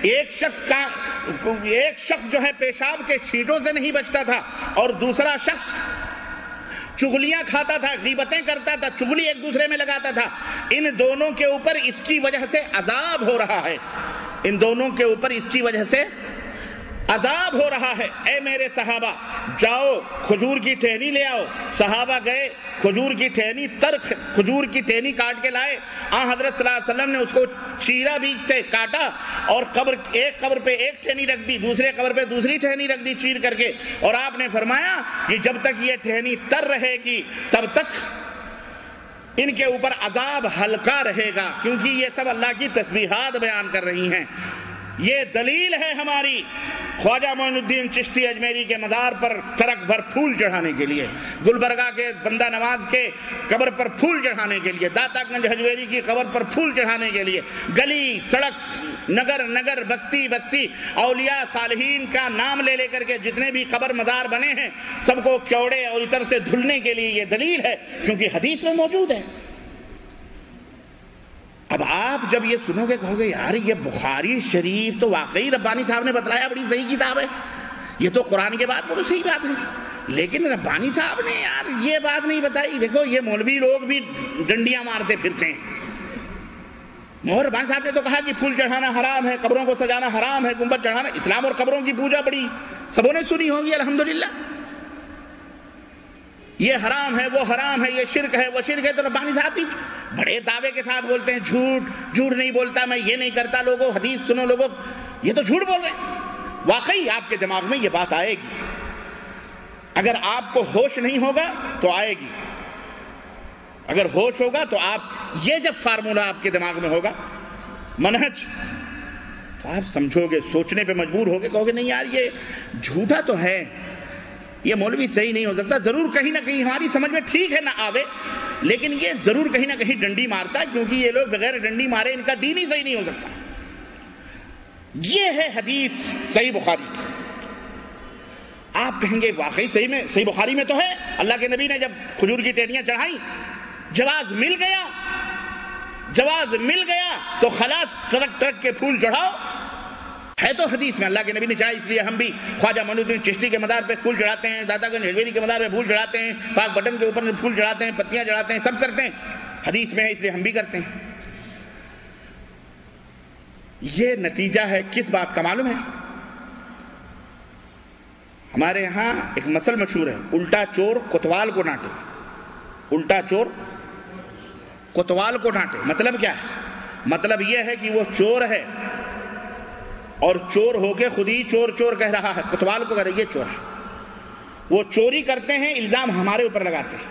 ایک شخص جو ہے پیشاب کے چھینٹوں سے نہیں بچتا تھا اور دوسرا شخص چغلیاں کھاتا تھا، غیبتیں کرتا تھا، چغلی ایک دوسرے میں لگاتا تھا. ان دونوں کے اوپر اس کی وجہ سے عذاب ہو رہا ہے. ان دونوں کے اوپر اس کی وجہ سے عذاب ہو رہا ہے. اے میرے صحابہ، جاؤ کھجور کی ٹہنی لے آؤ. صحابہ گئے، کھجور کی ٹہنی، ترک کھجور کی ٹہنی کاٹ کے لائے. حضرت صلی اللہ علیہ وسلم نے اس کو چیرا بیچ سے کاٹا اور ایک قبر پہ ایک ٹہنی رکھ دی، دوسرے قبر پہ دوسری ٹہنی رکھ دی چیر کر کے. اور آپ نے فرمایا کہ جب تک یہ ٹہنی تر رہے گی تب تک ان کے اوپر عذاب ہلکا رہے گا، کیونکہ یہ سب اللہ کی تسبیحات بیان کر رہی ہیں. یہ دلیل ہے ہماری خواجہ معین الدین چشتی اجمیری کے مزار پر ٹرک بھر پھول چڑھانے کے لیے، گلبرگہ کے بندہ نواز کے قبر پر پھول چڑھانے کے لیے، داتا گنج حجویری کی قبر پر پھول چڑھانے کے لیے، گلی سڑک نگر بستی اولیاء صالحین کا نام لے کر کے جتنے بھی قبر مزار بنے ہیں سب کو کیوڑے اور عطر سے دھلنے کے لیے یہ دلیل ہے، کیونکہ حدیث میں موجود ہے. اب آپ جب یہ سنو گے کہو گے یار یہ بخاری شریف تو واقعی ربانی صاحب نے بتلایا بڑی صحیح کتاب ہے، یہ تو قرآن کے بعد بڑی صحیح بات ہے، لیکن ربانی صاحب نے یار یہ بات نہیں بتائی. دیکھو یہ مولوی لوگ بھی ڈنڈیاں مارتے پھرتے ہیں. ربانی صاحب نے تو کہا کہ پھول چڑھانا حرام ہے، قبروں کو سجانا حرام ہے، گنبد چڑھانا. اسلام اور قبروں کی پوجا بڑی سبوں نے سنی ہوگی الحمدللہ. یہ حرام ہے، وہ حرام ہے، یہ شرک ہے، وہ شرک ہے. تو ربانی صاحب بھی بڑے دعوے کے ساتھ بولتے ہیں جھوٹ نہیں بولتا، میں یہ نہیں کرتا. لوگوں حدیث سنو، لوگوں یہ تو جھوٹ بول رہے ہیں. واقعی آپ کے دماغ میں یہ بات آئے گی، اگر آپ کو ہوش نہیں ہوگا تو آئے گی، اگر ہوش ہوگا تو آپ یہ جب فارمولہ آپ کے دماغ میں ہوگا منہج، تو آپ سمجھو گے، سوچنے پہ مجبور ہوگے، کہو گے نہیں یار یہ جھوٹا تو ہے، یہ مولوی صحیح نہیں ہو سکتا. ضرور کہیں نہ کہیں ہماری سمجھ میں ٹھیک ہے نہ آوے، لیکن یہ ضرور کہیں نہ کہیں ڈنڈی مارتا ہے، کیونکہ یہ لوگ بغیر ڈنڈی مارے ان کا دین ہی صحیح نہیں ہو سکتا. یہ ہے حدیث صحیح بخاری کی. آپ کہیں گے واقعی صحیح بخاری میں تو ہے، اللہ کے نبی نے جب کھجور کی ٹہنیاں چڑھائیں جواز مل گیا تو خلاص ٹرک کے پھول چڑھاؤ. ہے تو حدیث میں اللہ کے نبی نے چڑھائی، اس لیے ہم بھی خواجہ معین الدین چشتی کے مزار پہ پھول چڑھاتے ہیں، داتا گنج حجویری کے مزار پہ پھول چڑھاتے ہیں، پاک بٹن کے اوپر پھول چڑھاتے ہیں، پتیاں چڑھاتے ہیں، سب کرتے ہیں. حدیث میں ہے اس لیے ہم بھی کرتے ہیں. یہ نتیجہ ہے کس بات کا معلوم ہے؟ ہمارے ہاں ایک مثل مشہور ہے، الٹا چور کوتوال کو ڈانٹے. الٹا چور کوتوال کو ڈانٹے مطلب کیا ہے؟ مطلب یہ ہے کہ وہ چور ہے اور چور ہو کے خود ہی چور کہہ رہا ہے، کوتوال کو کہہ رہا ہے یہ چور ہے. وہ چوری کرتے ہیں، الزام ہمارے اوپر لگاتے ہیں.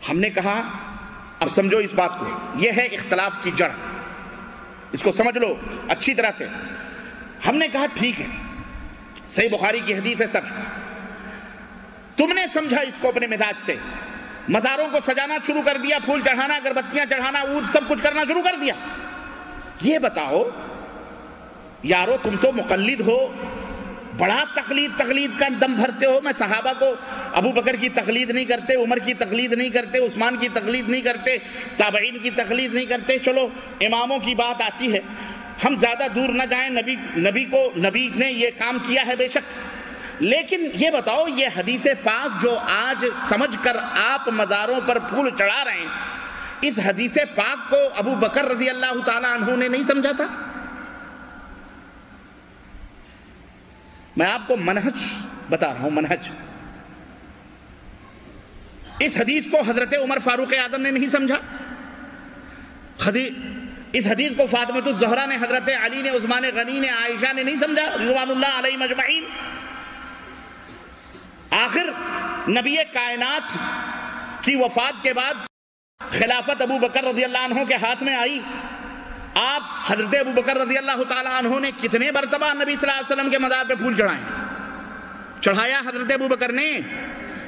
ہم نے کہا اب سمجھو اس بات کو، یہ ہے اختلاف کی جڑ، اس کو سمجھ لو اچھی طرح سے. ہم نے کہا ٹھیک ہے، صحیح بخاری کی حدیث ہے سب، تم نے سمجھا اس کو اپنے مزاج سے، مزاروں کو سجانا شروع کر دیا، پھول چڑھانا، اگربتیاں چڑھانا، عود سب کچھ کرنا شروع کر دیا. یہ بتاؤ یارو تم تو مقلد ہو، بڑا تقلید کا دم بھرتے ہو. میں صحابہ کو ابو بکر کی تقلید نہیں کرتے، عمر کی تقلید نہیں کرتے، عثمان کی تقلید نہیں کرتے، تابعین کی تقلید نہیں کرتے. چلو اماموں کی بات آتی ہے، ہم زیادہ دور نہ جائیں. نبی نے یہ کام کیا ہے بے شک، لیکن یہ بتاؤ یہ حدیث پاک جو آج سمجھ کر آپ مزاروں پر پھول چڑھا رہے ہیں، اس حدیث پاک کو ابو بکر رضی اللہ تعالیٰ عنہ نے نہیں سمجھا تھا؟ میں آپ کو منہج بتا رہا ہوں، منہج. اس حدیث کو حضرت عمر فاروق اعظم نے نہیں سمجھا، اس حدیث کو فاطمۃ الزہرا نے، حضرت علی نے، عثمان غنی نے، عائشہ نے نہیں سمجھا رضوان اللہ علیہم اجمعین. آخر نبی کائنات کی وفات کے بعد خلافت ابو بکر رضی اللہ عنہ کے ہاتھ میں آئی. آپ حضرت ابو بکر رضی اللہ تعالیٰ عنہ نے کتنے مرتبہ نبی صلی اللہ علیہ وسلم کے مزار پہ پھول چڑھایا حضرت ابو بکر نے،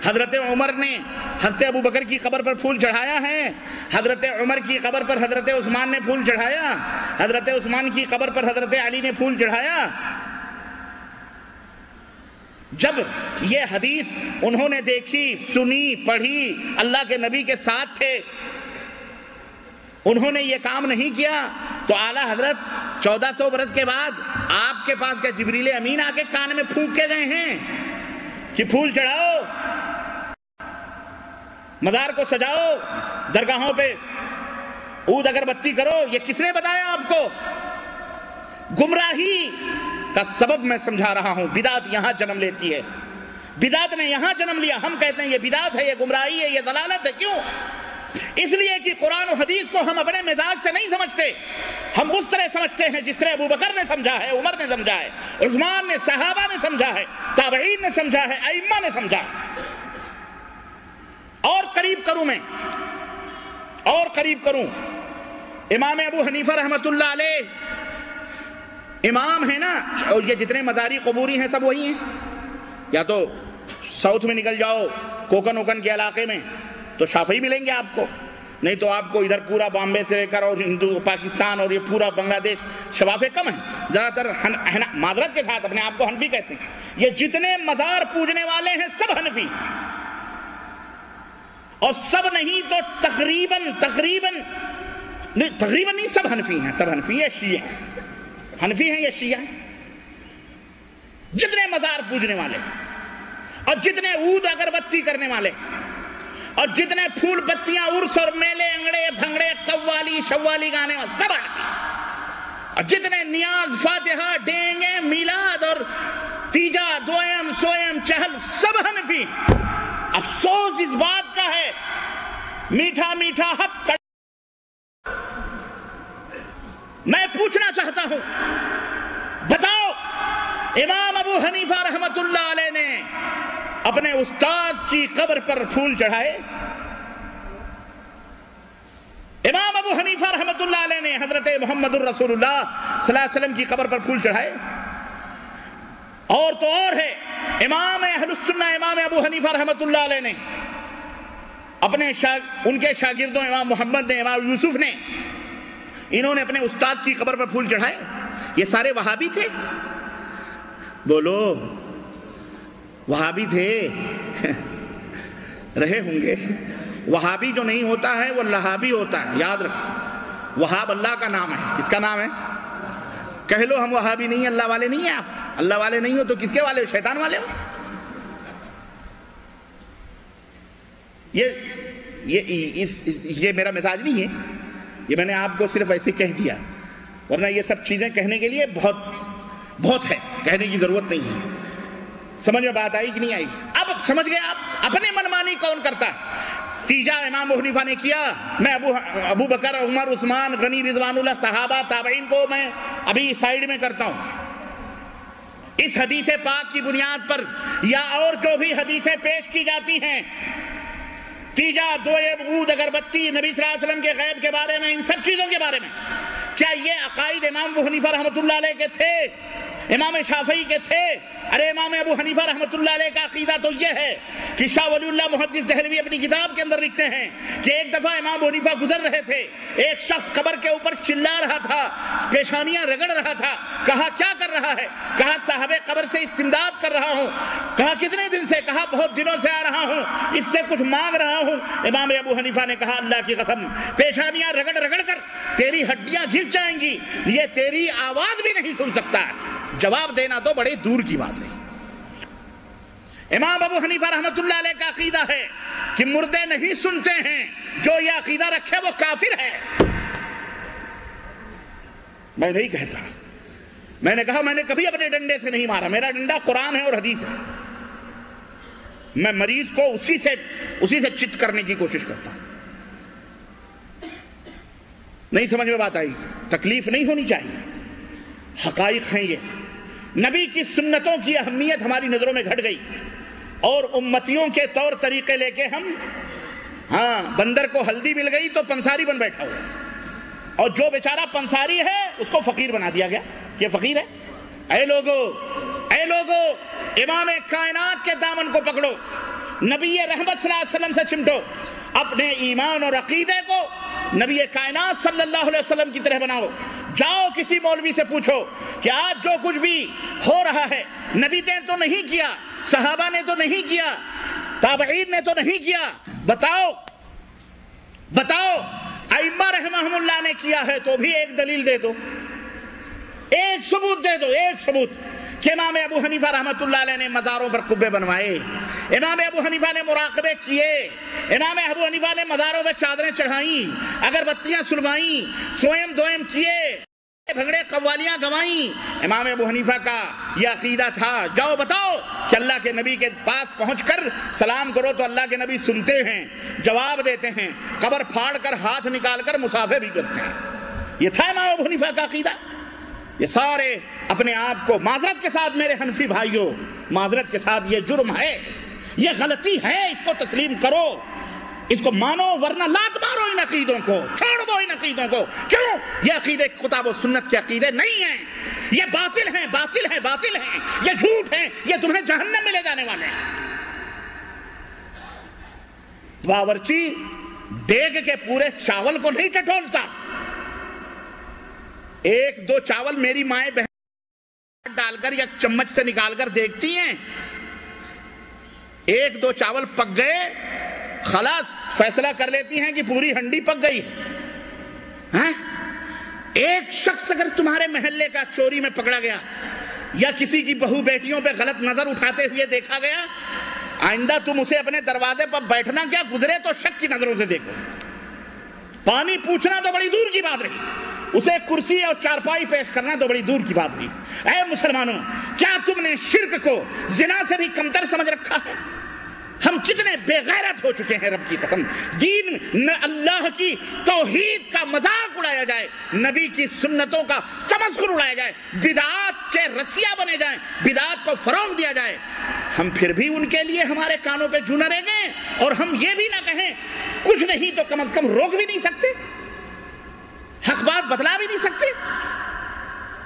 حضرت عمر نے حضرت ابو بکر کی قبر پر پھول چڑھایا ہے، حضرت عمر کی قبر پر حضرت عثمان نے پھول چڑھایا، حضرت عثمان کی قبر پر حضرت علی نے پھول چڑھایا. جب یہ حدیث انہوں نے دیکھی، سنی، پڑھی، اللہ کے نبی کے ساتھ تھے، انہوں نے یہ کام نہیں کیا، تو اعلیٰ حضرت 1400 برس کے بعد آپ کے پاس کیا جبریل امین آ کے کان میں پھونک کے گئے ہیں کہ پھول چڑھاؤ، مزار کو سجاؤ، درگاہوں پہ عود اگربتی کرو؟ یہ کس نے بتایا آپ کو؟ گمراہی کا سبب میں سمجھا رہا ہوں، بدعت یہاں جنم لیتی ہے، بدعت نے یہاں جنم لیا۔ ہم کہتے ہیں یہ بدعت ہے، یہ گمراہی ہے، یہ ضلالت ہے۔ کیوں؟ اس لیے کہ قرآن و حدیث کو ہم اپنے مزاج سے نہیں سمجھتے، ہم اس طرح سمجھتے ہیں جس طرح ابو بکر نے سمجھا ہے، عمر نے سمجھا ہے، عثمان نے، صحابہ نے سمجھا ہے، تابعین نے سمجھا ہے، ائمہ نے سمجھا۔ اور قریب کروں امام ابو حنیفہ رحمۃ اللہ علیہ امام ہے نا، اور یہ جتنے مزاری قبوری ہیں سب وہی ہیں۔ یا تو ساؤتھ میں نکل جاؤ کوکن کے علاقے میں تو شافعی ملیں گے آپ کو، نہیں تو آپ کو ادھر پورا بامبے سے لے کر اور پاکستان اور یہ پورا بنگلہ دیش شفافے کم ہیں، زیادہ تر معذرت کے ساتھ اپنے آپ کو حنفی کہتے ہیں۔ یہ جتنے مزار پوجنے والے ہیں سب حنفی، اور سب نہیں تو تقریباً نہیں، سب حنفی ہیں، سب حنفی ہے، شیعہ ہیں، حنفی ہیں یا شیعہ ہیں۔ جتنے مزار پوجنے والے اور جتنے عود اگربتی کرنے والے اور جتنے پھول پتیاں عرس اور میلے انگڑے بھنگڑے قوالی شوالی گانے والے سب حنفی، اور جتنے نیاز فاتحہ ڈینگے میلاد اور تیجا دوئم سوئم چہل سب حنفی۔ افسوس اس بات کا ہے، میٹھا میٹھا حق میں پوچھنا چاہتا ہوں، بتاؤ امام ابو حنیفہ رحمت اللہ علیہ نے اپنے استاد کی قبر پر پھول چڑھائے؟ امام ابو حنیفہ رحمت اللہ علیہ نے حضرت محمد الرسول اللہ صلی اللہ علیہ وسلم کی قبر پر پھول چڑھائے؟ اور تو اور ہے، امام اہل السنہ امام ابو حنیفہ رحمت اللہ علیہ نے ان کے شاگردوں امام محمد نے، امام یوسف نے، انہوں نے اپنے استاد کی قبر پر پھول چڑھائے۔ یہ سارے وہابی تھے؟ بولو، وہابی تھے؟ رہے ہوں گے۔ وہابی جو نہیں ہوتا ہے وہ لہابی ہوتا ہے، یاد رکھو۔ وہاب اللہ کا نام ہے۔ کس کا نام ہے؟ کہہ لو ہم وہابی نہیں، اللہ والے نہیں ہیں۔ آپ اللہ والے نہیں ہو تو کس کے والے ہو؟ شیطان والے ہو۔ یہ میرا مزاج نہیں ہے، یہ میں نے آپ کو صرف ایسے کہہ دیا، ورنہ یہ سب چیزیں کہنے کے لیے بہت ہے، کہنے کی ضرورت نہیں ہے۔ سمجھ میں بات آئی کہ نہیں آئی؟ اب سمجھ گئے آپ اپنے منمانی کون کرتا ہے؟ تیجا امام ابو حنیفہ نے کیا، میں ابو بکر عمر عثمان غنی رضوان اللہ صحابہ تابعین کو میں ابھی سائیڈ میں کرتا ہوں۔ اس حدیث پاک کی بنیاد پر یا اور جو بھی حدیثیں پیش کی جاتی ہیں، تیجا دوئم عود اگربتی نبی صلی اللہ علیہ وسلم کے غیب کے بارے میں، ان سب چیزوں کے بارے میں، کیا یہ عقائد امام ابو حنیفہ رحمۃ اللہ علیہ کے تھے؟ امام شافعی کے تھے؟ ارے امام ابو حنیفہ رحمۃ اللہ علیہ کا عقیدہ تو یہ ہے کہ شاہ ولی اللہ محدث دہلوی اپنی کتاب کے اندر لکھتے ہیں کہ ایک دفعہ امام ابو حنیفہ گزر رہے تھے، ایک شخص قبر کے اوپر چلا رہا تھا، پیشانیاں رگڑ رہا تھا۔ کہا کیا کر رہا ہے؟ کہا صاحب قبر سے استمداد کر رہا ہوں۔ کہا کتنے دن سے؟ کہا بہت دنوں سے آ رہا ہوں، اس سے کچھ مانگ رہا ہوں۔ امام ابو حنیفہ نے کہا اللہ کی قسم، پیشانیاں رگڑ رگڑ کر تیری ہڈیاں گھس جائیں گی، یہ تیری آواز بھی نہیں سن سکتا ہے۔ جواب دینا تو بڑے دور کی بات نہیں۔ امام ابو حنیفہ رحمت اللہ علیہ کا عقیدہ ہے کہ مردے نہیں سنتے ہیں، جو یہ عقیدہ رکھے وہ کافر ہے۔ میں نہیں کہتا، میں نے کہا میں نے کبھی اپنے ڈنڈے سے نہیں مارا، میرا ڈنڈا قرآن ہے اور حدیث ہے۔ میں مریض کو اسی سے چت کرنے کی کوشش کرتا ہوں۔ نہیں سمجھ میں بات آئی؟ تکلیف نہیں ہونی چاہیے، حقائق ہیں یہ۔ نبی کی سنتوں کی اہمیت ہماری نظروں میں گھٹ گئی، اور امتیوں کے طور طریقے لے کے ہم بندر کو ہلدی مل گئی تو پنساری بن بیٹھا ہوا، اور جو بیچارہ پنساری ہے اس کو فقیر بنا دیا گیا، یہ فقیر ہے۔ اے لوگو امام کائنات کے دامن کو پکڑو، نبی رحمت صلی اللہ علیہ وسلم سے چمٹو، اپنے ایمان اور عقیدے کو نبی کائنات صلی اللہ علیہ وسلم کی طرح بناؤ۔ جاؤ کسی مولوی سے پوچھو کہ آج جو کچھ بھی ہو رہا ہے نبی نے تو نہیں کیا، صحابہ نے تو نہیں کیا، تابعین نے تو نہیں کیا، بتاؤ ائمہ رحمہم اللہ نے کیا ہے تو بھی ایک دلیل دے دو، ایک ثبوت دے دو، ایک ثبوت کہ امام ابو حنیفہ رحمۃ اللہ علیہ نے مزاروں پر قبے بنوائے، امام ابو حنیفہ نے مراقبے کیے، امام ابو حنیفہ نے مزاروں پہ چادریں چڑھائیں، اگربتیاں سلگائیں، سوئم دوئم کیے، بھنگڑے قوالیاں گوائیں۔ امام ابو حنیفہ کا یہ عقیدہ تھا، جاؤ بتاؤ کہ اللہ کے نبی کے پاس پہنچ کر سلام کرو تو اللہ کے نبی سنتے ہیں، جواب دیتے ہیں، قبر پھاڑ کر ہاتھ نکال کر مصافحہ بھی کرتے ہیں۔ یہ تھا امام ابو حنیفہ کا عقیدہ۔ یہ سارے اپنے آپ کو، معذرت کے ساتھ میرے حنفی بھائیوں، معذرت کے ساتھ یہ جرم ہے، یہ غلطی ہے، اس کو تسلیم کرو، اس کو مانو، ورنہ لات مارو ان عقیدوں کو، چھوڑ دو ان عقیدوں کو۔ کیوں؟ یہ عقیدے کتاب و سنت کے عقیدے نہیں ہیں، یہ باطل ہیں، باطل ہیں، باطل ہیں، یہ جھوٹ ہیں، یہ تمہیں جہنم میں لے جانے والے ہیں۔ باورچی دیگ کے پورے چاول کو نہیں ٹٹولتا، ایک دو چاول میری مائیں بہن ڈال کر یا چمچ سے نکال کر دیکھتی ہیں، ایک دو چاول پک گئے خلاص فیصلہ کر لیتی ہیں کہ پوری ہنڈی پک گئی ہے۔ ایک شخص اگر تمہارے محلے کا چوری میں پکڑا گیا یا کسی کی بہو بیٹیوں پہ غلط نظر اٹھاتے ہوئے دیکھا گیا، آئندہ تم اسے اپنے دروازے پر بیٹھنا کیا، گزرے تو شک کی نظروں سے دیکھو، پانی پوچھنا تو بڑی دور کی بات رہی، اسے کرسی اور چارپائی پیش کرنا تو بڑی دور کی بات رہی۔ اے مسلمانوں، کیا تم نے شرک کو زنا سے بھی کمتر سمجھ رکھا ہے؟ ہم کتنے بے غیرت ہو چکے ہیں، رب کی قسم، دین نہ اللہ کی توحید کا مذاق اڑایا جائے، نبی کی سنتوں کا تمسخر اڑایا جائے، بدعات کے رسیا بنے جائیں، بدعات کو فروغ دیا جائے، ہم پھر بھی ان کے لیے ہمارے کانوں پہ جوں نہ رہ گئے، اور ہم یہ بھی نہ کہیں کچھ نہیں تو کم از کم روک بھی نہیں سکتے، حق بات بتلا بھی نہیں سکتے،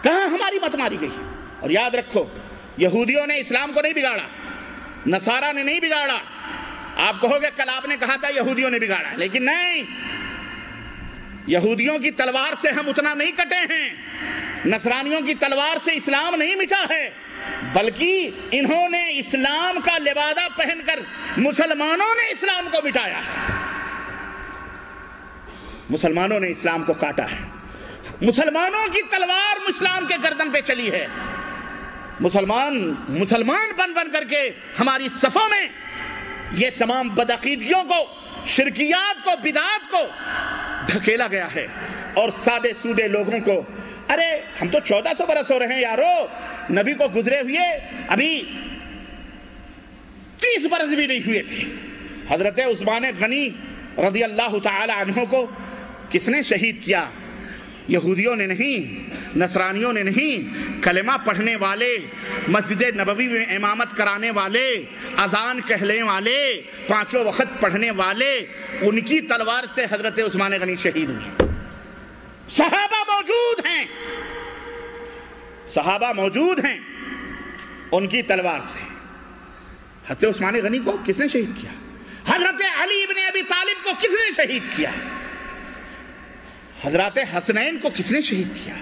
کہاں ہماری مت ماری گئی۔ اور یاد رکھو، یہودیوں نے اسلام کو نہیں بگاڑا، نصارہ نے نہیں بگاڑا۔ آپ کہو گے کل آپ نے کہا تھا یہودیوں نے بگاڑا، لیکن نہیں، یہودیوں کی تلوار سے ہم اتنا نہیں کٹے ہیں، نصرانیوں کی تلوار سے اسلام نہیں مٹا ہے، بلکہ انہوں نے اسلام کا لبادہ پہن کر مسلمانوں نے اسلام کو مٹایا ہے، مسلمانوں نے اسلام کو کاٹا ہے، مسلمانوں کی تلوار اسلام کے گردن پہ چلی ہے، مسلمان بن کر کے ہماری صفوں میں یہ تمام بدعقیدگیوں کو، شرکیات کو، بدعات کو دھکیلا گیا ہے، اور سادے سودے لوگوں کو، ارے ہم تو 1400 برس ہو رہے ہیں یارو، نبی کو گزرے ہوئے ابھی 30 برس بھی نہیں ہوئے تھے۔ حضرت عثمان غنی رضی اللہ تعالی عنہ کو کس نے شہید کیا؟ یہودیوں نے نہیں، نصرانیوں نے نہیں، کلمہ پڑھنے والے، مسجد نبوی میں امامت کرانے والے، اذان کہنے والے، پانچوں وقت پڑھنے والے، ان کی تلوار سے حضرت عثمان غنی شہید ہوئے۔ صحابہ موجود ہیں، صحابہ موجود ہیں، ان کی تلوار سے۔ حضرت عثمان غنی کو کس نے شہید کیا؟ حضرت علی ابن ابی طالب کو کس نے شہید کیا؟ حضرات حسنین کو کس نے شہید کیا؟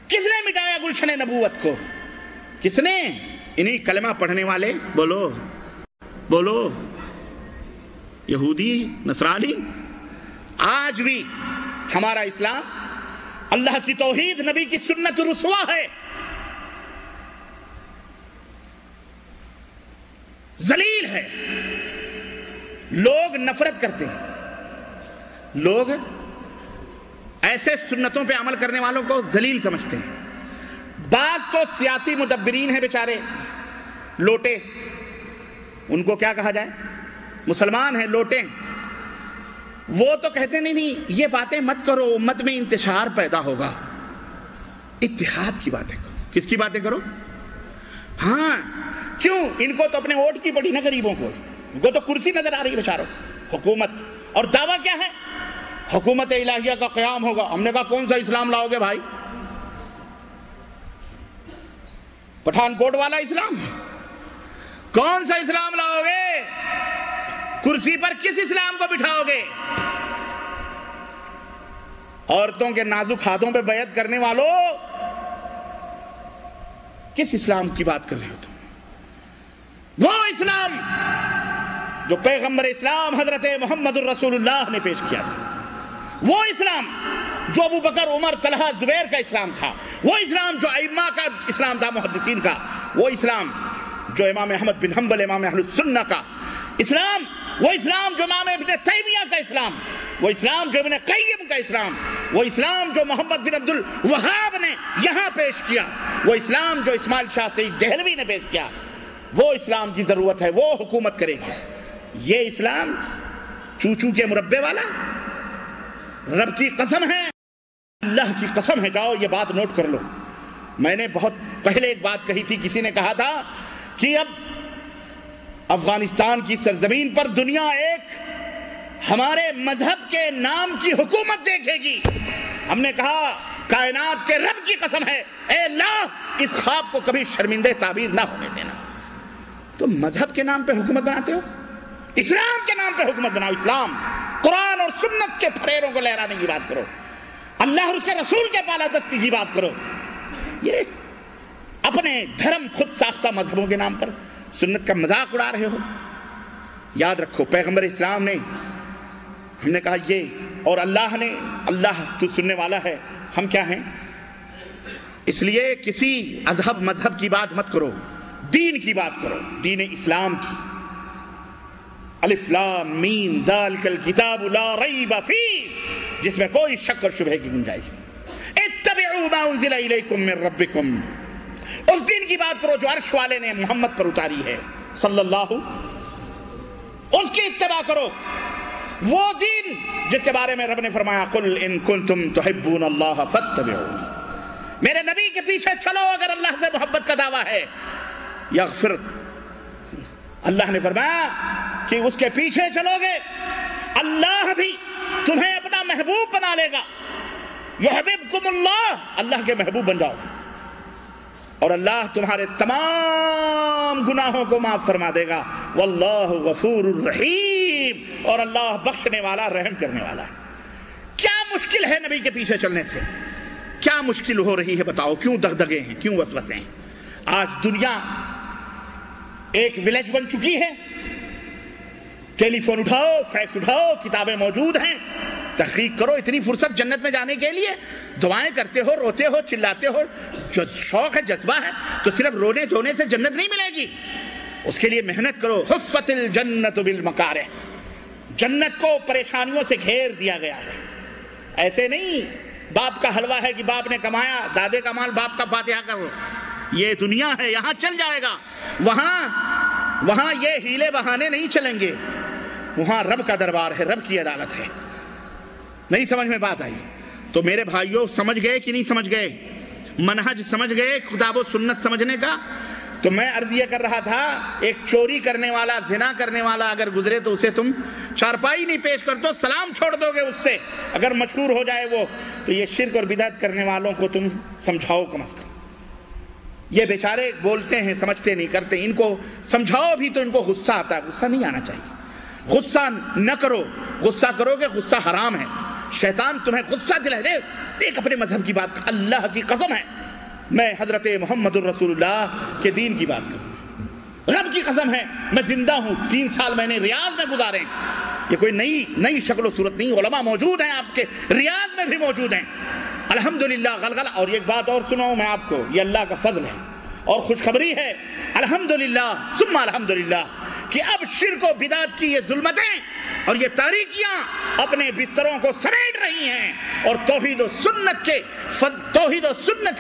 کس نے مٹایا گلشن نبوت کو؟ کس نے؟ انہی کلمہ پڑھنے والے، بولو بولو، یہودی، نصرانی۔ آج بھی ہمارا اسلام، اللہ کی توحید، نبی کی سنت رسوا ہے، ذلیل ہے، لوگ نفرت کرتے ہیں، لوگ ایسے سنتوں پہ عمل کرنے والوں کو ذلیل سمجھتے ہیں۔ بعض تو سیاسی مدبرین ہیں بیچارے، لوٹے، ان کو کیا کہا جائے؟ مسلمان ہیں، لوٹے، وہ تو کہتے نہیں یہ باتیں مت کرو، امت میں انتشار پیدا ہوگا، اتحاد کی باتیں کرو۔ کس کی باتیں کرو؟ ہاں، کیوں؟ ان کو تو اپنے ووٹ کی پڑی نا، غریبوں کو، ان کو تو کرسی نظر آ رہی ہے بیچاروں، حکومت، اور دعویٰ کیا ہے؟ حکومت الہیہ کا قیام ہوگا۔ ہم نے کہا کون سا اسلام لاؤ گے بھائی؟ پٹھان کوٹ والا اسلام؟ کون سا اسلام لاؤ گے؟ کرسی پر کس اسلام کو بٹھاؤ گے؟ عورتوں کے نازک ہاتھوں پہ بیعت کرنے والوں، کس اسلام کی بات کر رہے ہو تم؟ وہ اسلام جو پیغمبر اسلام حضرت محمد الرسول اللہ نے پیش کیا تھا، وہ اسلام جو ابو بکر عمر طلحہ زبیر کا اسلام تھا، وہ اسلام جو ائمہ کا اسلام تھا، محدثین کا، وہ اسلام جو امام احمد بن حنبل امام اہل السنہ کا اسلام، وہ اسلام جو امام ابن تیمیہ کا اسلام، وہ اسلام جو ابن قیم کا اسلام، وہ اسلام جو محمد بن عبد الوہاب نے یہاں پیش کیا، وہ اسلام جو اسماعیل شاہ سعید دہلوی نے پیش کیا، وہ اسلام کی ضرورت ہے، وہ حکومت کرے گی۔ یہ اسلام چوچو کے مربے والا، رب کی قسم ہے، اللہ کی قسم ہے، جاؤ یہ بات نوٹ کر لو۔ میں نے بہت پہلے ایک بات کہی تھی، کسی نے کہا تھا کہ اب افغانستان کی سرزمین پر دنیا ایک ہمارے مذہب کے نام کی حکومت دیکھے گی۔ ہم نے کہا کائنات کے رب کی قسم ہے، اے اللہ اس خواب کو کبھی شرمندہ تعبیر نہ ہونے دینا۔ تو مذہب کے نام پہ حکومت بناتے ہو، اسلام کے نام پہ حکومت بناؤ۔ اسلام، قرآن اور سنت کے پھریروں کو لہرانے کی بات کرو، اللہ اور اس کے رسول کے بالادستی کی بات کرو۔ یہ اپنے دھرم خود ساختہ مذہبوں کے نام پر سنت کا مذاق اڑا رہے ہو۔ یاد رکھو پیغمبر اسلام نے، ہم نے کہا یہ، اور اللہ نے، اللہ تو سننے والا ہے، ہم کیا ہیں؟ اس لیے کسی مذہب کی بات مت کرو، دین کی بات کرو، دین اسلام کی۔ الف لام میم ذالک الکتاب لا ریب فیہ، جس میں کوئی شک اور شبہ کی گنجائش نہیں۔ اتبعوا ما انزل الیکم من ربکم، اس دین کی بات کرو جو عرش والے نے محمد پر اتاری ہے صلی اللہ، اس کی اتباع کرو۔ وہ دین جس کے بارے میں رب نے فرمایا قل ان کنتم تحبون اللہ فاتبعونی، میرے نبی کے پیچھے چلو اگر اللہ سے محبت کا دعویٰ ہے۔ یغفر، اللہ نے فرمایا کہ اس کے پیچھے چلو گے اللہ بھی تمہیں اپنا محبوب بنا لے گا۔ یحببکم اللہ، اللہ کے محبوب بن جاؤ، اور اللہ تمہارے تمام گناہوں کو معاف فرما دے گا۔ واللہ غفور الرحیم، اور اللہ بخشنے والا رحم کرنے والا ہے۔ کیا مشکل ہے نبی کے پیچھے چلنے سے؟ کیا مشکل ہو رہی ہے بتاؤ؟ کیوں دغدغے ہیں، کیوں وسوسے ہیں؟ آج دنیا ایک ولیج بن چکی ہے، ٹیلی فون اٹھاؤ، فیکس اٹھاؤ، کتابیں موجود ہیں، تحقیق کرو۔ اتنی فرصت جنت میں جانے کے لیے دعائیں کرتے ہو، روتے ہو، چلاتے ہو، جو شوق ہے، جذبہ ہے، تو صرف رونے دھونے سے جنت نہیں ملے گی، اس کے لیے محنت کرو۔ حفت الجنت بالمکارہ، جنت کو پریشانیوں سے گھیر دیا گیا ہے۔ ایسے نہیں باپ کا حلوہ ہے کہ باپ نے کمایا، دادے کا مال باپ کا فاتحہ کرو، یہ دنیا ہے، یہاں چل جائے گا، وہاں یہ ہیلے بہانے نہیں چلیں گے، وہاں رب کا دربار ہے، رب کی عدالت ہے۔ نہیں سمجھ میں بات آئی تو میرے بھائیوں سمجھ گئے کہ نہیں سمجھ گئے؟ منہج سمجھ گئے کتاب و سنت سمجھنے کا؟ تو میں عرض یہ کر رہا تھا، ایک چوری کرنے والا، زنا کرنے والا اگر گزرے تو اسے تم چارپائی نہیں پیش کر دو، سلام چھوڑ دو گے اس سے، اگر مشہور ہو جائے وہ، تو یہ شرک اور بدعت کرنے والوں کو تم سمجھاؤ کم از کم۔ یہ بیچارے بولتے ہیں سمجھتے نہیں کرتے، ان کو سمجھاؤ بھی تو ان کو غصہ آتا ہے، غصہ نہیں آنا چاہیے۔ غصہ نہ کرو، غصہ کرو گے غصہ حرام ہے، شیطان تمہیں غصہ دلائے دے۔ دیکھ اپنے مذہب کی بات، اللہ کی قسم ہے میں حضرت محمد الرسول اللہ کے دین کی بات کروں، رب کی قسم ہے میں زندہ ہوں، 3 سال میں نے ریاض میں گزارے، یہ کوئی نئی شکل و صورت نہیں، علماء موجود ہیں آپ کے ریاض میں بھی موجود ہیں الحمدللہ غلغلہ۔ اور ایک بات اور سناؤں میں آپ کو، یہ اللہ کا فضل ہے اور خوشخبری ہے الحمدللہ ثم الحمدللہ کہ اب شرک و بدعت کی یہ ظلمتیں اور یہ تاریکیاں اپنے بستروں کو سمیٹ رہی ہیں، اور توحید و سنت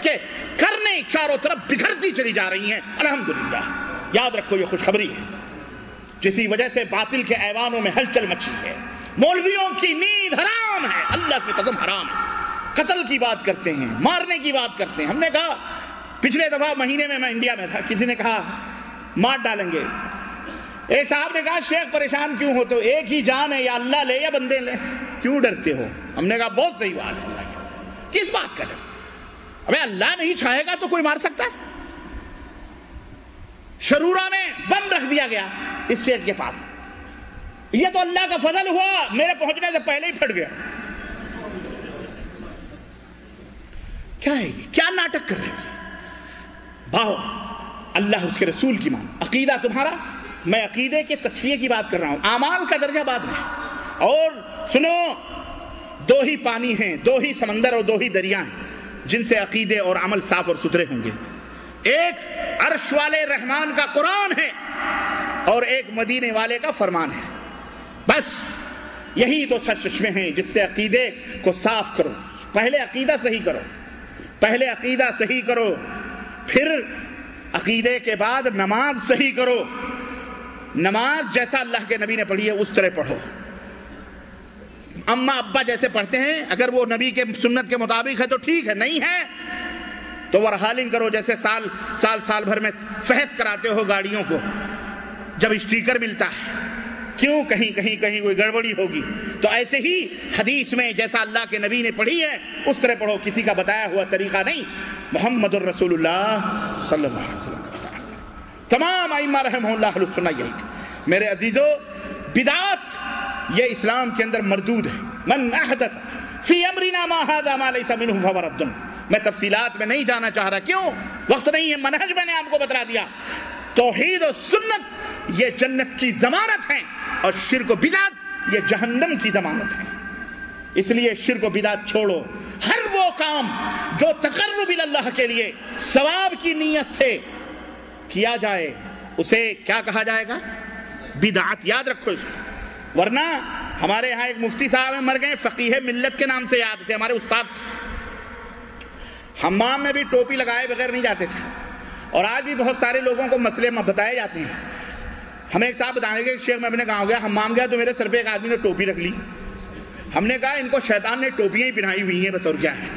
کے کرنے چاروں طرف بکھرتی چلی جا رہی ہیں الحمدللہ۔ یاد رکھو یہ خوشخبری ہے، جسی وجہ سے باطل کے ایوانوں میں ہلچل مچی ہے، مولویوں کی نیند حرام ہے، اللہ کی قسم حرام ہے، قتل کی بات کرتے ہیں، مارنے کی بات کرتے ہیں۔ ہم نے کہا پچھلے دفعہ مہینے میں انڈیا میں تھا، کسی نے کہا مار ڈالیں گے، ایک صاحب نے کہا شیخ پریشان کیوں ہو، تو ایک ہی جان ہے، یا اللہ لے یا بندے لے، کیوں ڈرتے ہو؟ ہم نے کہا بہت صحیح بات ہے، کس بات کا ڈر؟ ابے اللہ نہیں چاہے گا تو کوئی مار سکتا ہے؟ شرورہ میں بم رکھ دیا گیا اسٹیج کے پاس، یہ تو اللہ کا فضل ہوا، میرے پہنچنے سے پہلے ہی پھٹ گیا۔ کیا ہے یہ؟ کیا ناٹک کر رہے ہیں؟ باؤ اللہ اس کے رسول کی مان، عقیدہ تمہارا، میں عقیدے کے تصفیہ کی بات کر رہا ہوں، اعمال کا درجہ بعد میں۔ اور سنو، دو ہی پانی ہیں، دو ہی سمندر اور دو ہی دریا ہیں جن سے عقیدے اور عمل صاف اور ستھرے ہوں گے. ایک عرش والے رحمان کا قرآن ہے اور ایک مدینے والے کا فرمان ہے. بس یہی دو چشمے ہیں جس سے عقیدے کو صاف کرو. پہلے عقیدہ صحیح کرو، پہلے عقیدہ صحیح کرو، پھر عقیدے کے بعد نماز صحیح کرو. نماز جیسا اللہ کے نبی نے پڑھی ہے اس طرح پڑھو. اماں ابا جیسے پڑھتے ہیں اگر وہ نبی کے سنت کے مطابق ہے تو ٹھیک ہے، نہیں ہے تو ورحالنگ کرو. جیسے سال بھر میں فحص کراتے ہو گاڑیوں کو جب اسٹیکر ملتا ہے، کیوں کہیں کوئی گڑبڑی ہوگی. تو ایسے ہی حدیث میں جیسا اللہ کے نبی نے پڑھی ہے اس طرح پڑھو، کسی کا بتایا ہوا طریقہ نہیں. محمد الرسول اللہ صلی اللہ علیہ وسلم. تمام ائمہ رحمہ اللہ اہل سنت یہی تھے. میرے عزیزو، بدعات یہ اسلام کے اندر مردود ہے. من احدث فی امرنا ما ھذا ما لیس منہ فہو رد. میں تفصیلات میں نہیں جانا چاہ رہا، کیوں؟ وقت نہیں ہے. منہج میں نے آپ کو بتلا دیا. توحید و سنت یہ جنت کی ضمانت ہے اور شرک و بدعت یہ جہنم کی ضمانت ہے. اس لیے شرک و بدعت چھوڑو. ہر وہ کام جو تقرب اللہ کے لیے ثواب کی نیت سے کیا جائے اسے کیا کہا جائے گا؟ بدعت. یاد رکھو اس کو. ورنہ ہمارے یہاں ایک مفتی صاحب مر گئے، فقیہ ملت کے نام سے یاد تھے، ہمارے استاد تھے. حمام میں بھی ٹوپی لگائے بغیر نہیں جاتے تھے. اور آج بھی بہت سارے لوگوں کو مسئلے بتائے جاتے ہیں. ہمیں ایک صاحب بتانے کے شیخ میں نے کہا ہو گیا حمام گیا تو میرے سر پہ ایک آدمی نے ٹوپی رکھ لی. ہم نے کہا ان کو شیطان نے ٹوپیاں ہی پہنائی ہوئی ہیں بس، اور کیا ہے.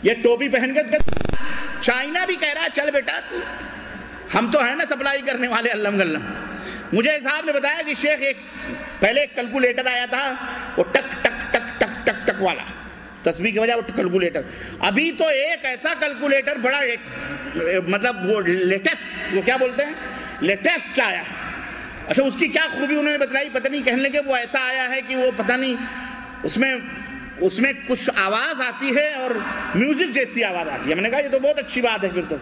یہ ٹوپی پہن کے چائنا بھی کہہ رہا چل بیٹا تو ہم تو ہیں نا سپلائی کرنے والے علم گلم. مجھے صاحب نے بتایا کہ شیخ پہلے ایک کیلکولیٹر آیا تھا، وہ ٹک ٹک ٹک ٹک ٹک ٹک والا تسبیح کی وجہ وہ کیلکولیٹر. ابھی تو ایک ایسا کیلکولیٹر بڑا مطلب وہ لیٹسٹ، وہ کیا بولتے ہیں لیٹسٹ آیا. اچھا اس کی کیا خوبی انہوں نے بتلائی پتہ نہیں. کہنے لگے وہ ایسا آیا ہے کہ وہ پتہ نہیں اس میں کچھ آواز آتی ہے اور میوزک جیسی آواز آتی ہے. میں نے کہا یہ تو بہت اچھی بات ہے. پھر تو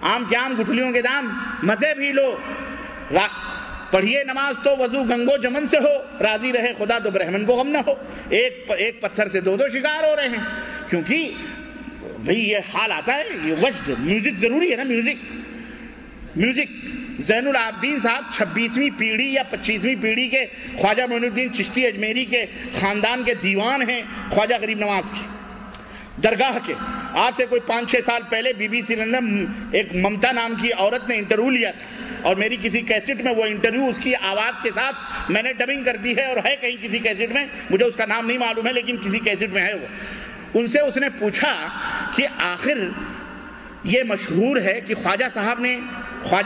آم کے آم گٹھلیوں کے دام، مزے بھی لو. پڑھیے نماز تو وضو گنگو جمن سے ہو، راضی رہے خدا تو برہمن کو غم نہ ہو. ایک پتھر سے دو شکار ہو رہے ہیں. کیونکہ بھئی یہ حال آتا ہے، یہ وجد میوزک ضروری ہے نا. میوزک زین العابدین صاحب 26ویں پیڑھی یا 25ویں پیڑھی کے خواجہ معین الدین چشتی اجمیری کے خاندان کے دیوان ہیں. خواجہ غریب نواز کی درگاہ کے. آج سے کوئی 5-6 سال پہلے BBC لندن ایک ممتا نام کی عورت نے انٹرویو لیا تھا اور میری کسی کیسٹ میں وہ انٹرویو اس کی آواز کے ساتھ میں نے ڈبنگ کر دی ہے اور ہے کہیں کسی کیسٹ میں، مجھے اس کا نام نہیں معلوم ہے لیکن کسی کیسٹ میں ہے وہ. ان سے اس نے پوچھا کہ آخر یہ مشہور ہے کہ خواجہ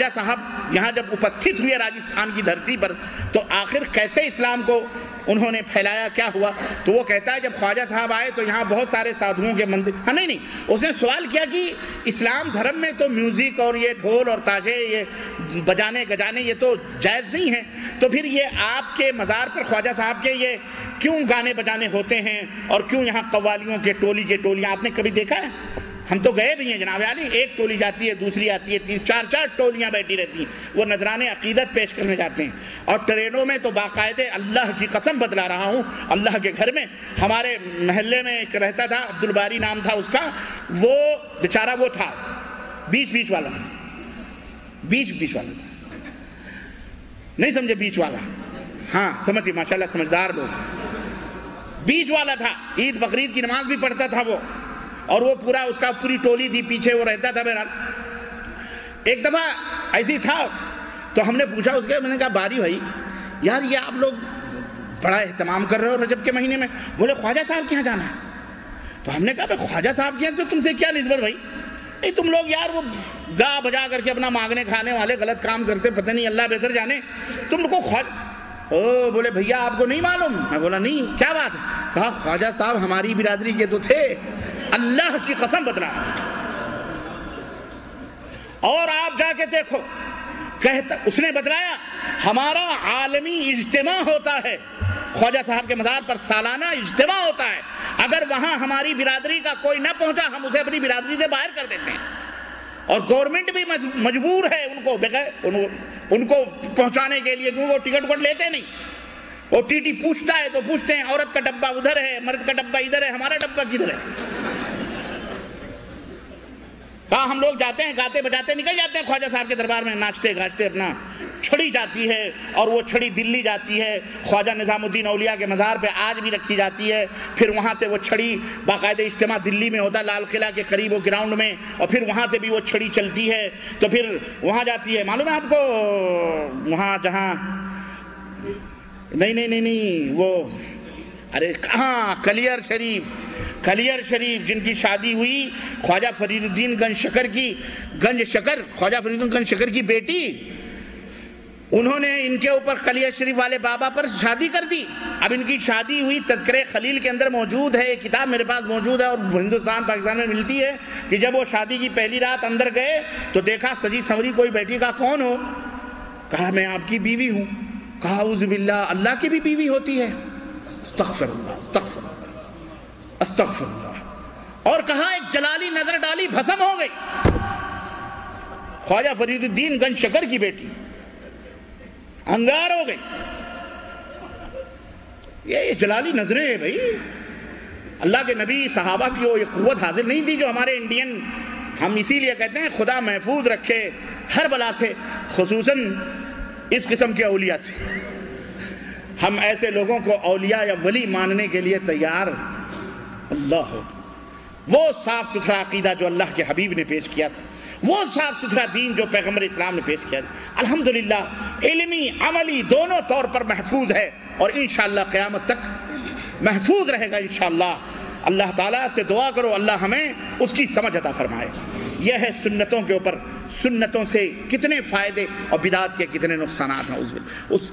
صاحب یہاں جب اپستھت ہوئے راجستھان کی دھرتی پر تو آخر کیسے اسلام کو انہوں نے پھیلایا، کیا ہوا؟ تو وہ کہتا ہے جب خواجہ صاحب آئے تو یہاں بہت سارے سادھوؤں کے مندر. ہاں نہیں اس نے سوال کیا کہ اسلام دھرم میں تو میوزک اور یہ ڈھول اور تاجے یہ بجانے گجانے یہ تو جائز نہیں ہے، تو پھر یہ آپ کے مزار پر خواجہ صاحب کے یہ کیوں گانے بجانے ہوتے ہیں اور کیوں یہاں قوالیوں کے ٹولیاں آپ نے کبھی دیکھا ہے؟ ہم تو گئے بھی ہیں جناب عالی. ایک ٹولی جاتی ہے، دوسری آتی ہے، 4 ٹولیاں بیٹھی رہتی ہیں. وہ نذرانے عقیدت پیش کرنے جاتے ہیں. اور ٹرینوں میں تو باقاعدے اللہ کی قسم بتلا رہا ہوں، اللہ کے گھر میں ہمارے محلے میں ایک رہتا تھا، عبد الباری نام تھا اس کا. وہ بیچارہ وہ تھا بیچ والا تھا. نہیں سمجھے بیچ والا؟ ہاں سمجھے، ماشاءاللہ سمجھدار لوگ. بیچ والا تھا، عید بقرعید کی نماز بھی پڑھتا تھا وہ، اور وہ اس کا پوری ٹولی تھی پیچھے، وہ رہتا تھا. بہرحال ایک دفعہ ایسی تھا تو ہم نے پوچھا اس کے، میں نے کہا باری بھائی یار یہ آپ لوگ بڑا اہتمام کر رہے ہو رجب کے مہینے میں. بولے خواجہ صاحب کے یہاں جانا ہے. تو ہم نے کہا خواجہ صاحب کے یہاں سے تم سے کیا نسبت بھائی؟ نہیں تم لوگ یار وہ گا بجا کر کے اپنا مانگنے کھانے والے غلط کام کرتے، پتہ نہیں اللہ بہتر جانے. تم کو بولے بھیا آپ کو نہیں معلوم؟ میں بولا نہیں، کیا بات ہے؟ کہا خواجہ صاحب ہماری برادری کے تو تھے، اللہ کی قسم بتلا. اور آپ جا کے دیکھو، کہتا اس نے بتلایا ہمارا عالمی اجتماع ہوتا ہے، خواجہ صاحب کے مزار پر سالانہ اجتماع ہوتا ہے. اگر وہاں ہماری برادری کا کوئی نہ پہنچا ہم اسے اپنی برادری سے باہر کر دیتے ہیں. اور گورنمنٹ بھی مجبور ہے ان کو پہنچانے کے لیے، کیونکہ وہ ٹکٹ لیتے نہیں. وہ ٹی ٹی پوچھتا ہے تو پوچھتے ہیں عورت کا ڈبہ ادھر ہے، مرد کا ڈبہ ادھر ہے، ہمارا ڈبہ کدھر ہے؟ کہاں ہم لوگ جاتے ہیں گاتے بجاتے نکل جاتے ہیں خواجہ صاحب کے دربار میں، ناچتے گاچتے، اپنا چھڑی جاتی ہے اور وہ چھڑی دلی جاتی ہے، خواجہ نظام الدین اولیاء کے مزار پہ آج بھی رکھی جاتی ہے، پھر وہاں سے وہ چھڑی باقاعدہ اجتماع دلی میں ہوتا ہے لال قلعہ کے قریب وہ گراؤنڈ میں، اور پھر وہاں سے بھی وہ چھڑی چلتی ہے تو پھر وہاں جاتی ہے، معلوم ہے آپ کو وہاں جہاں نہیں وہ ارے کہاں کلیئر شریف جن کی شادی ہوئی خواجہ فرید الدین خواجہ فرید الدین گنج شکر کی بیٹی، انہوں نے ان کے اوپر کلیئر شریف والے بابا پر شادی کر دی۔ اب ان کی شادی ہوئی، تذکرہ خلیل کے اندر موجود ہے، کتاب میرے پاس موجود ہے اور ہندوستان پاکستان میں ملتی ہے کہ جب وہ شادی کی پہلی رات اندر گئے تو دیکھا سجی سنوری کوئی بیٹی، کہا کون ہو؟ کہا میں آپ کی بیوی ہوں۔ کہا اعوذ باللہ، اللہ کی بھی بیوی ہوتی ہے؟ استغفر اللہ۔ اور کہا ایک جلالی نظر ڈالی، بھسم ہو گئی۔ خواجہ فرید الدین گنج شکر کی بیٹی انگار ہو گئی۔ یہ جلالی نظریں ہیں بھائی، اللہ کے نبی صحابہ کی وہ قوت حاصل نہیں تھی جو ہمارے انڈین، ہم اسی لیے کہتے ہیں خدا محفوظ رکھے ہر بلا سے، خصوصاً اس قسم کے اولیاء سے۔ ہم ایسے لوگوں کو اولیاء یا ولی ماننے کے لیے تیار، اللہ ہو، وہ صاف ستھرا عقیدہ جو اللہ کے حبیب نے پیش کیا تھا، وہ صاف ستھرا دین جو پیغمبر اسلام نے پیش کیا تھا، الحمدللہ علمی عملی دونوں طور پر محفوظ ہے اور انشاءاللہ قیامت تک محفوظ رہے گا انشاءاللہ۔ اللہ تعالیٰ سے دعا کرو اللہ ہمیں اس کی سمجھ عطا فرمائے۔ یہ ہے سنتوں کے اوپر، سنتوں سے کتنے فائدے اور بدعت کے کتنے نقصانات ہیں۔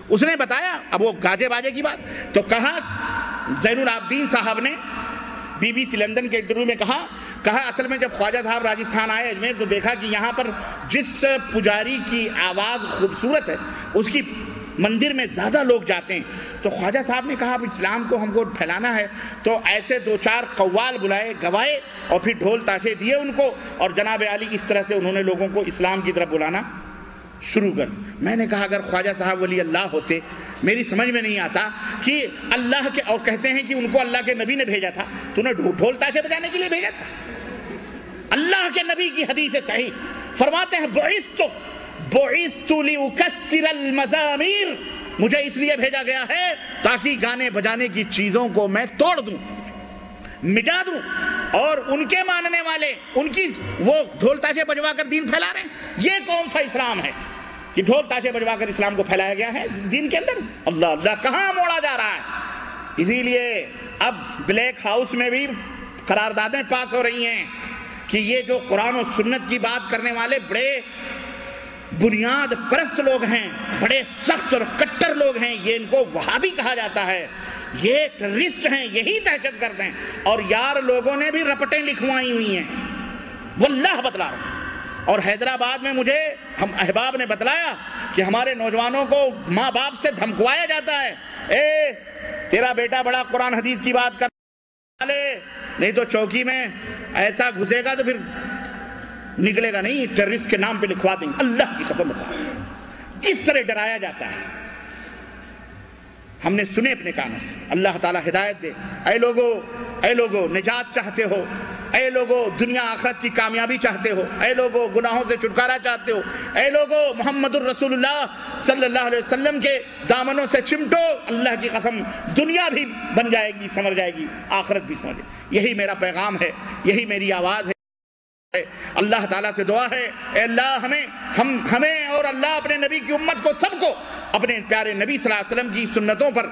اس نے بتایا، اب وہ گاجے باجے کی بات، تو کہا زین العابدین صاحب نے بی بی سی لندن کے انٹرویو میں کہا اصل میں جب خواجہ صاحب راجستھان آئے اجمیر تو دیکھا کہ یہاں پر جس پجاری کی آواز خوبصورت ہے اس کی مندر میں زیادہ لوگ جاتے ہیں، تو خواجہ صاحب نے کہا اب اسلام کو ہم کو پھیلانا ہے، تو ایسے دو چار قوال بلائے، گوائے، اور پھر ڈھول تاشے دیے ان کو، اور جناب عالی اس طرح سے انہوں نے لوگوں کو اسلام کی طرف بلانا شروع کر۔ میں نے کہا اگر خواجہ صاحب ولی اللہ ہوتے، میری سمجھ میں نہیں آتا کہ اللہ کے، اور کہتے ہیں کہ ان کو اللہ کے نبی نے بھیجا تھا، تو انہیں ڈھول تاشے بجانے کے لیے بھیجا تھا؟ اللہ کے نبی کی حدیث صحیح فرماتے ہیں بعثت لأکسر المزامیر، مجھے اس لیے بھیجا گیا ہے تاکہ گانے بجانے کی چیزوں کو میں توڑ دوں، مٹا دوں، اور ان کے ماننے والے ان کی وہ ڈھول تاشے بجوا کر دین پھیلا رہے ہیں۔ یہ کون سا اسلام ہے کہ ڈھول تاشے بجوا کر اسلام کو پھیلایا گیا ہے دین کے اندر؟ اللہ اللہ، کہاں موڑا جا رہا ہے؟ اسی لیے اب بلیک ہاؤس میں بھی قراردادیں پاس ہو رہی ہیں کہ یہ جو قرآن و سنت کی بات کرنے والے بڑے بنیاد پرست لوگ ہیں، بڑے سخت اور کٹر لوگ ہیں، یہ ان کو وہابی کہا جاتا ہے، یہ ٹیررسٹ ہیں، یہی دہشت گرد ہیں، اور یار لوگوں نے بھی رپٹیں لکھوائی ہوئی ہیں، واللہ بتلا رہا ہوں۔ اور حیدرآباد میں مجھے ہم احباب نے بتلایا کہ ہمارے نوجوانوں کو ماں باپ سے دھمکوایا جاتا ہے، اے تیرا بیٹا بڑا قرآن حدیث کی بات کر لے، نہیں تو چوکی میں ایسا گھسے گا تو پھر نکلے گا نہیں، ٹیررسٹ کے نام پہ لکھوا دیں گے، اللہ کی قسم بتا، اس طرح ڈرایا جاتا ہے۔ ہم نے سنے اپنے کانوں سے، اللہ تعالیٰ ہدایت دے۔ اے لوگو نجات چاہتے ہو، اے لوگو دنیا آخرت کی کامیابی چاہتے ہو، اے لوگو گناہوں سے چھٹکارا چاہتے ہو، اے لوگو محمد الرسول اللہ صلی اللہ علیہ وسلم کے دامنوں سے چمٹو، اللہ کی قسم دنیا بھی بن جائے گی، سمر جائے گی، آخرت بھی سمر جائے گی۔ یہی میرا پیغام ہے، یہی میری آواز ہے۔ اللہ تعالیٰ سے دعا ہے اے اللہ ہمیں اور اللہ اپنے نبی کی امت کو سب کو اپنے پیارے نبی صلی اللہ علیہ وسلم کی سنتوں پر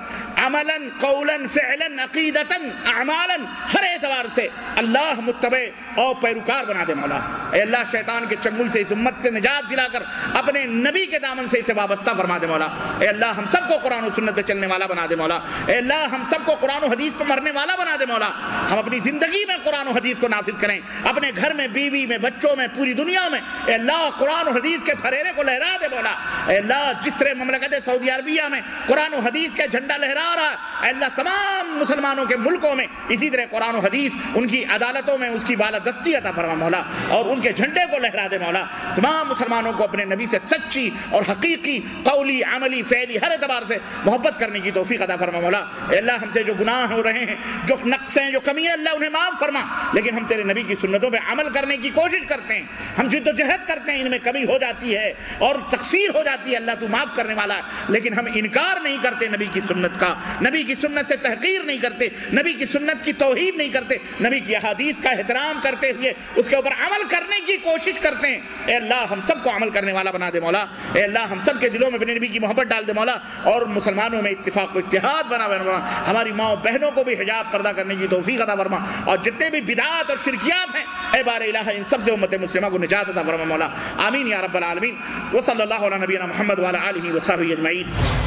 عملاً قولاً فعلاً عقیدتاً اعمالاً ہر اعتبار سے اللہ متبع اور پیروکار بنا دے مولا۔ اے اللہ شیطان کے چنگل سے اس امت سے نجات دلا کر اپنے نبی کے دامن سے اسے وابستہ فرما دے مولا۔ اے اللہ ہم سب کو قرآن و سنت پہ چلنے والا بنا دے مولا۔ اے اللہ ہم سب کو قرآن و حدیث پہ مرنے والا بنا دے مولا۔ ہم اپنی زندگی میں قرآن و حدیث کو نافذ کریں، اپنے گھر میں، بیوی میں، بچوں میں، پوری دنیا میں۔ اے اللہ قرآن و حدیث کے پھریرے کو لہرا دے مولا۔ اے اللہ جس طرح مملکت مملکت سعودی عربیہ میں قرآن و حدیث کا جھنڈا لہرا رہا ہے، اے اللہ تمام مسلمانوں کے ملکوں میں اسی طرح قرآن و حدیث ان کی عدالتوں میں اس کی بالادستی عطا فرما مولا، اور ان کے جھنڈے کو لہرا دے مولا۔ تمام مسلمانوں کو اپنے نبی سے سچی اور حقیقی قولی عملی فعلی ہر اعتبار سے محبت کرنے کی توفیق عطا فرما مولا۔ اے اللہ ہم سے جو گناہ ہو رہے ہیں، جو نقصیں، جو کمیاں، اللہ انہیں معاف فرما، لیکن ہم تیرے نبی کی سنتوں پہ عمل کرنے کی کوشش کرتے ہیں، ہم جد و جہد کرتے ہیں، ان میں کمی ہو جاتی ہے اور تقصیر ہو جاتی ہے، اللہ تو معاف کرنے والا ہے، لیکن ہم انکار نہیں کرتے نبی کی سنت کا، نبی کی سنت سے تحقیر نہیں کرتے، نبی کی سنت کی توحید نہیں کرتے، نبی کی احادیث کا احترام کرتے ہوئے اس کے اوپر عمل کرنے کی کوشش کرتے ہیں۔ اے اللہ ہم سب کو عمل کرنے والا بنا دے مولا، اے اللہ ہم سب کے دلوں میں اپنے نبی کی محبت ڈال دے مولا، اور مسلمانوں میں اتفاق و اتحاد بنا مولا، ہماری ماں بہنوں کو بھی حجاب پردہ کرنے کی توفیق عطا فرما، اور جتنے بھی بدعات اور شرکیات ہیں اے بار الہ ان سب سے امت مسلمہ کو نجات عطا فرما مولا، آمین یا رب العالمین۔ وصلی اللہ علی نبینا محمد وعلی آلہ وصحبہ اجمعین۔